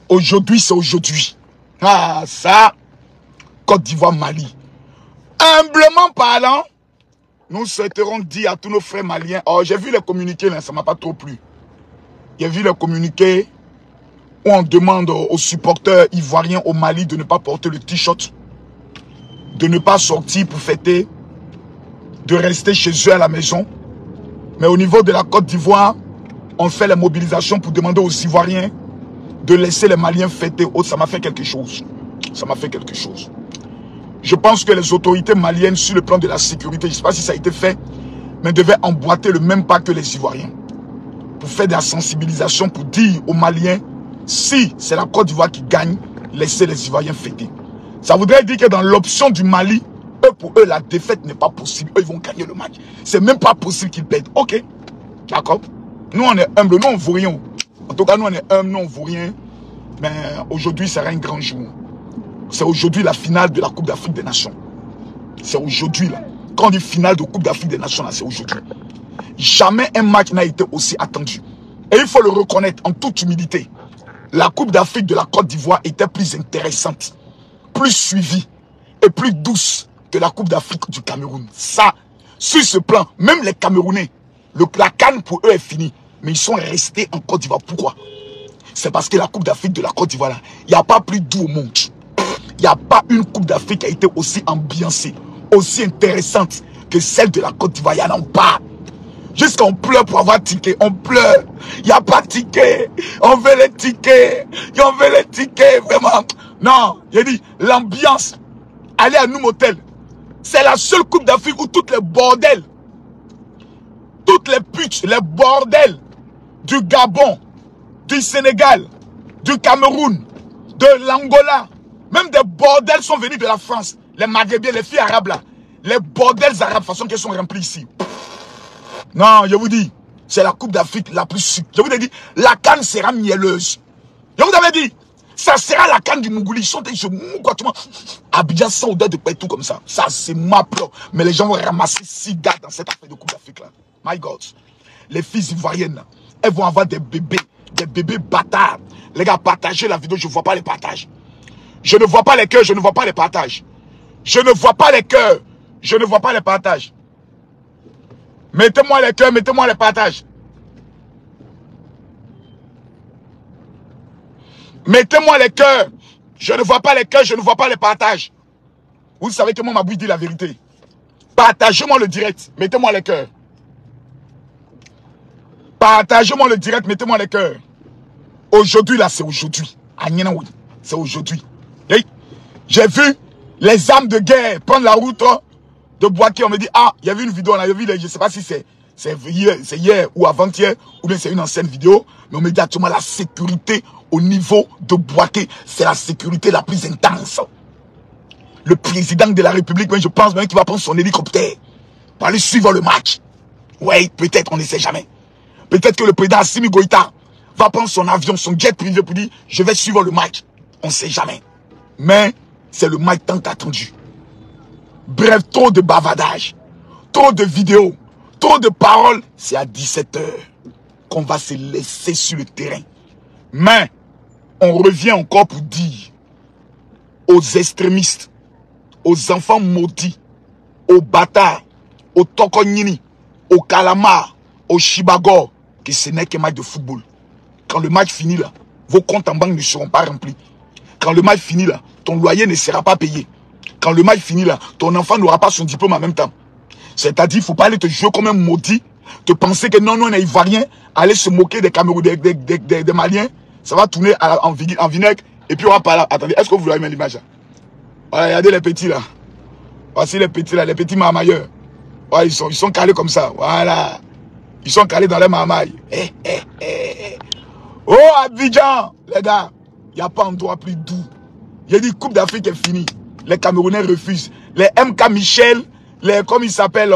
Aujourd'hui, c'est aujourd'hui. Ah, ça, Côte d'Ivoire, Mali. Humblement parlant, nous souhaiterons dire à tous nos frères maliens, oh, j'ai vu les communiqués, là, ça ne m'a pas trop plu. J'ai vu les communiqués où on demande aux supporters ivoiriens au Mali de ne pas porter le t-shirt, de ne pas sortir pour fêter, de rester chez eux à la maison. Mais au niveau de la Côte d'Ivoire, on fait les mobilisations pour demander aux Ivoiriens de laisser les Maliens fêter. Oh, ça m'a fait quelque chose. Ça m'a fait quelque chose. Je pense que les autorités maliennes, sur le plan de la sécurité, je ne sais pas si ça a été fait, mais devaient emboîter le même pas que les Ivoiriens. Pour faire de la sensibilisation, pour dire aux Maliens, si c'est la Côte d'Ivoire qui gagne, laissez les Ivoiriens fêter. Ça voudrait dire que dans l'option du Mali, pour eux, la défaite n'est pas possible. Eux, ils vont gagner le match. C'est même pas possible qu'ils perdent. Ok. D'accord. Nous, on est humble. Nous, on ne vaut rien. En tout cas, nous, on est humble. Nous, on ne vaut rien. Mais aujourd'hui, ça sera un grand jour. C'est aujourd'hui la finale de la Coupe d'Afrique des Nations. C'est aujourd'hui, là. Quand on dit finale de Coupe d'Afrique des Nations, là, c'est aujourd'hui. Jamais un match n'a été aussi attendu. Et il faut le reconnaître en toute humilité. La Coupe d'Afrique de la Côte d'Ivoire était plus intéressante, plus suivie et plus douce que la Coupe d'Afrique du Cameroun. Ça, sur ce plan, même les Camerounais, la CAN pour eux est finie. Mais ils sont restés en Côte d'Ivoire. Pourquoi? C'est parce que la Coupe d'Afrique de la Côte d'Ivoire, il n'y a pas plus doux au monde. Il n'y a pas une Coupe d'Afrique qui a été aussi ambiancée, aussi intéressante que celle de la Côte d'Ivoire. Il n'y en a pas. Jusqu'à on pleure pour avoir ticket. On pleure. Il n'y a pas de ticket. On veut les tickets. On veut les tickets. Vraiment. Non. J'ai dit, l'ambiance. Allez à Noum Hotel. C'est la seule Coupe d'Afrique où toutes les bordels, toutes les putes, les bordels du Gabon, du Sénégal, du Cameroun, de l'Angola, même des bordels sont venus de la France. Les Maghrébiens, les filles arabes là. Les bordels arabes, de façon qu'ils sont remplis ici. Non, je vous dis, c'est la Coupe d'Afrique la plus sucre. Je vous ai dit, la CAN sera mielleuse. Je vous avais dit, ça sera la CAN du Mougouli. Ils sont des jeux mou, quoi, tout le monde. Abidjan sans odeur de tout comme ça. Ça, c'est ma peur. Mais les gens vont ramasser 6 gars dans cette affaire de Coupe d'Afrique là. My God. Les filles ivoiriennes, là, elles vont avoir des bébés bâtards. Les gars, partagez la vidéo, je ne vois pas les partages. Je ne vois pas les cœurs, je ne vois pas les partages. Je ne vois pas les cœurs, je ne vois pas les partages. Mettez-moi les cœurs, mettez-moi les partages. Mettez-moi les cœurs. Je ne vois pas les cœurs, je ne vois pas les partages. Vous savez que moi, ma bouille dit la vérité. Partagez-moi le direct, mettez-moi les cœurs. Partagez-moi le direct, mettez-moi les cœurs. Aujourd'hui, là, c'est aujourd'hui. C'est aujourd'hui. J'ai vu les armes de guerre prendre la route de Boaké. On me dit, ah, il y avait une vidéo, je ne sais pas si c'est hier ou avant-hier, ou bien c'est une ancienne vidéo, mais on me dit actuellement la sécurité au niveau de Boaké, c'est la sécurité la plus intense. Le président de la République, je pense même qu'il va prendre son hélicoptère pour aller suivre le match. Oui, peut-être, on ne sait jamais. Peut-être que le président Assimi Goïta va prendre son avion, son jet privé pour dire, je vais suivre le match. On ne sait jamais. Mais c'est le match tant attendu. Bref, trop de bavardage, trop de vidéos, trop de paroles. C'est à 17 h qu'on va se laisser sur le terrain. Mais on revient encore pour dire aux extrémistes, aux enfants maudits, aux bâtards, aux Tokonini, aux Calamars, aux Chibagor, que ce n'est qu'un match de football. Quand le match finit là, vos comptes en banque ne seront pas remplis. Quand le match finit là, ton loyer ne sera pas payé. Quand le match finit là, ton enfant n'aura pas son diplôme en même temps. C'est-à-dire, il ne faut pas aller te jouer comme un maudit, te penser que non, on est ivoirien, aller se moquer des Camerounais, des Maliens, ça va tourner en vinaigre, et puis on va parler. Attendez, est-ce que vous voyez même l'image là? Ouais, regardez les petits là. Voici les petits là, les petits marmailleurs. Ouais, ils sont calés comme ça, voilà. Ils sont calés dans les marmailles. Oh, Abidjan, les gars, il n'y a pas un endroit plus doux. Il y a dit Coupe d'Afrique est finie. Les Camerounais refusent. Les MK Michel, comme ils s'appellent,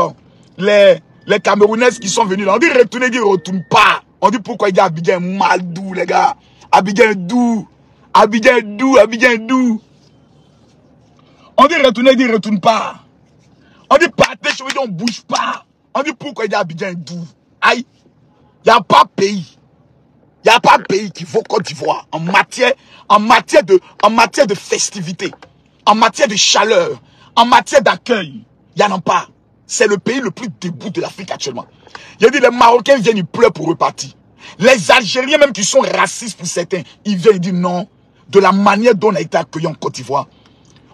les Camerounaises qui sont venus là. On dit retourner, ils ne retournent pas. On dit pourquoi il dit Abidjan est mal doux, les gars. Abidjan est doux. Abidjan est doux, Abidjan est doux. On dit retourner, ils ne retournent pas. On dit partez chez eux, on ne bouge pas. On dit pourquoi il dit Abidjan est doux. Aïe. Il n'y a pas pays. Il Il n'y a pas de pays qui vaut Côte d'Ivoire en matière de festivité, en matière de chaleur, en matière d'accueil. Il n'y en a pas. C'est le pays le plus debout de l'Afrique actuellement. Il a dit les Marocains viennent, ils pleurent pour repartir. Les Algériens même qui sont racistes pour certains, ils viennent, ils disent non. De la manière dont on a été accueillis en Côte d'Ivoire,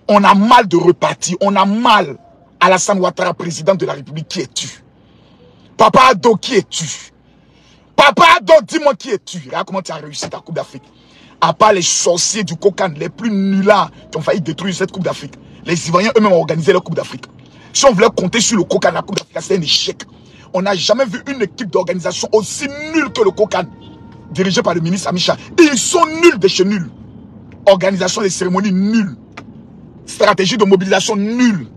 on a mal de repartir. On a mal. Alassane Ouattara, président de la République, qui es-tu? Papa Ado, qui es-tu? Papa Ado, dis-moi qui es-tu? Regarde comment tu as réussi ta Coupe d'Afrique. À part les sorciers du Kokan, les plus nullards qui ont failli détruire cette Coupe d'Afrique. Les Ivoiriens eux-mêmes ont organisé la Coupe d'Afrique. Si on voulait compter sur le Kokan, la Coupe d'Afrique, c'est un échec. On n'a jamais vu une équipe d'organisation aussi nulle que le Kokan, dirigée par le ministre Amicha. Ils sont nuls de chez nuls. Organisation des cérémonies nulle. Stratégie de mobilisation nulle.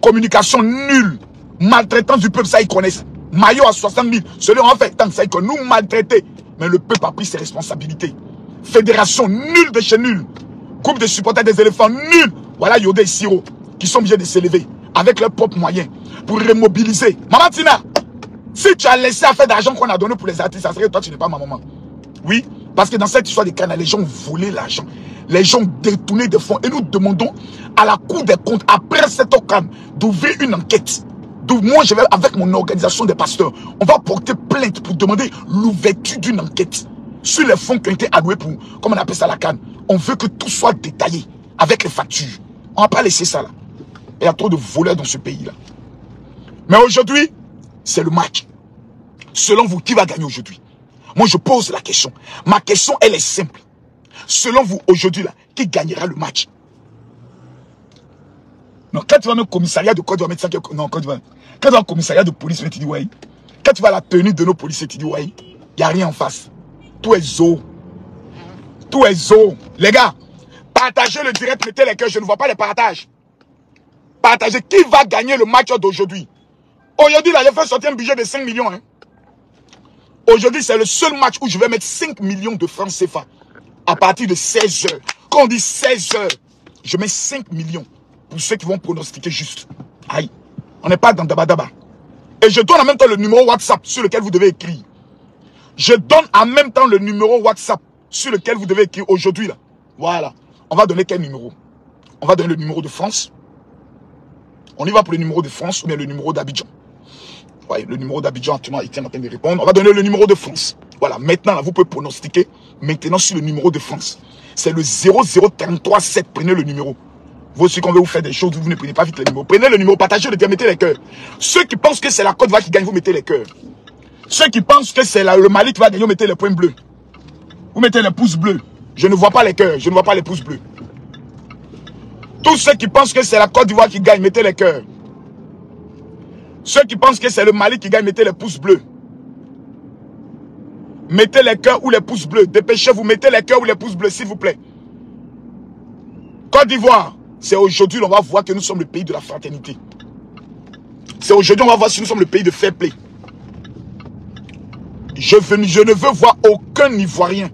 Communication nulle. Maltraitance du peuple, ça ils connaissent. Maillot à 60 000. Celui en fait tant ça ils connaissent. Nous maltraiter. Mais le peuple a pris ses responsabilités. Fédération nulle de chez nulle. Groupe de supporters des éléphants nulle. Voilà Yodé et Siro qui sont obligés de s'élever avec leurs propres moyens pour remobiliser. Maman Tina, si tu as laissé à faire d'argent qu'on a donné pour les artistes, ça serait que toi tu n'es pas ma maman. Oui, parce que dans cette histoire des canaux, les gens ont volé l'argent. Les gens ont détourné des fonds. Et nous demandons à la Cour des comptes, après cette occasion, d'ouvrir une enquête. Donc moi, je vais, avec mon organisation des pasteurs, on va porter plainte pour demander l'ouverture d'une enquête sur les fonds qui ont été alloués pour, comme on appelle ça la canne. On veut que tout soit détaillé avec les factures. On ne va pas laisser ça là. Il y a trop de voleurs dans ce pays-là. Mais aujourd'hui, c'est le match. Selon vous, qui va gagner aujourd'hui? Moi, je pose la question. Ma question, elle est simple. Selon vous, aujourd'hui, là, qui gagnera le match? Non, quand tu vas au commissariat de Côte d'Ivoire, mettre ça, non, Côte d'Ivoire. Quand tu vas au commissariat de police, tu dis, ouais. Quand tu vas à la tenue de nos policiers, tu dis, ouais, il n'y a rien en face. Tout est zo. Tout est zo. Les gars, partagez le direct, mettez les cœurs, je ne vois pas les partages. Partagez. Qui va gagner le match d'aujourd'hui? Aujourd'hui, là, j'ai fait sortir un budget de 5 millions. Hein. Aujourd'hui, c'est le seul match où je vais mettre 5 millions de francs CFA. À partir de 16 heures. Quand on dit 16 heures, je mets 5 millions pour ceux qui vont pronostiquer juste. Aïe, on n'est pas dans Dabadaba. Et je donne en même temps le numéro WhatsApp sur lequel vous devez écrire. Je donne en même temps le numéro WhatsApp sur lequel vous devez écrire aujourd'hui. Là. Voilà. On va donner quel numéro? On va donner le numéro de France. On y va pour le numéro de France ou bien le numéro d'Abidjan. Ouais, le numéro d'Abidjan, actuellement, il est en train de répondre. On va donner le numéro de France. Voilà, maintenant, là, vous pouvez pronostiquer maintenant sur le numéro de France. C'est le 00337. Prenez le numéro. Vous aussi, quand on veut vous faire des choses, vous ne prenez pas vite le numéro. Prenez le numéro, partagez le dire, mettez les cœurs. Ceux qui pensent que c'est la Côte d'Ivoire qui gagne, vous mettez les cœurs. Ceux qui pensent que c'est le Mali qui va gagner, vous mettez les points bleus. Vous mettez les pouces bleus. Je ne vois pas les cœurs, je ne vois pas les pouces bleus. Tous ceux qui pensent que c'est la Côte d'Ivoire qui gagne, mettez les cœurs. Ceux qui pensent que c'est le Mali qui gagne, mettez les pouces bleus. Mettez les cœurs ou les pouces bleus. Dépêchez-vous, mettez les cœurs ou les pouces bleus, s'il vous plaît. Côte d'Ivoire, c'est aujourd'hui qu'on va voir que nous sommes le pays de la fraternité. C'est aujourd'hui qu'on va voir si nous sommes le pays de fair play. Je ne veux voir aucun Ivoirien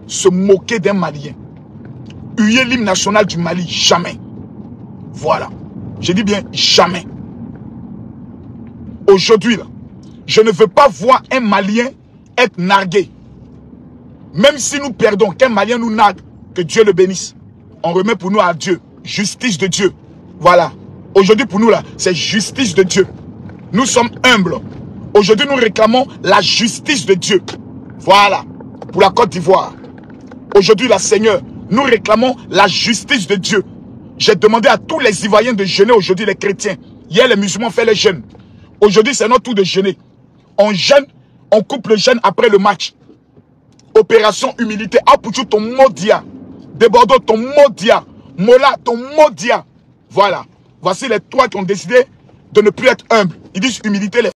se moquer d'un Malien. Huer l'hymne national du Mali, jamais. Voilà. Je dis bien jamais. Aujourd'hui, là, je ne veux pas voir un Malien être nargué. Même si nous perdons, qu'un Malien nous nargue, que Dieu le bénisse. On remet pour nous à Dieu. Justice de Dieu. Voilà. Aujourd'hui, pour nous, là, c'est justice de Dieu. Nous sommes humbles. Aujourd'hui, nous réclamons la justice de Dieu. Voilà. Pour la Côte d'Ivoire. Aujourd'hui, là, Seigneur, nous réclamons la justice de Dieu. J'ai demandé à tous les Ivoiriens de jeûner aujourd'hui, les chrétiens. Hier, les musulmans font les jeûnes. Aujourd'hui, c'est notre tour de jeûner. On jeûne, on coupe le jeûne après le match. Opération humilité. Apouchou ton modia. De Bordeaux, ton modia. Mola, ton modia. Voilà. Voici les trois qui ont décidé de ne plus être humbles. Ils disent humilité.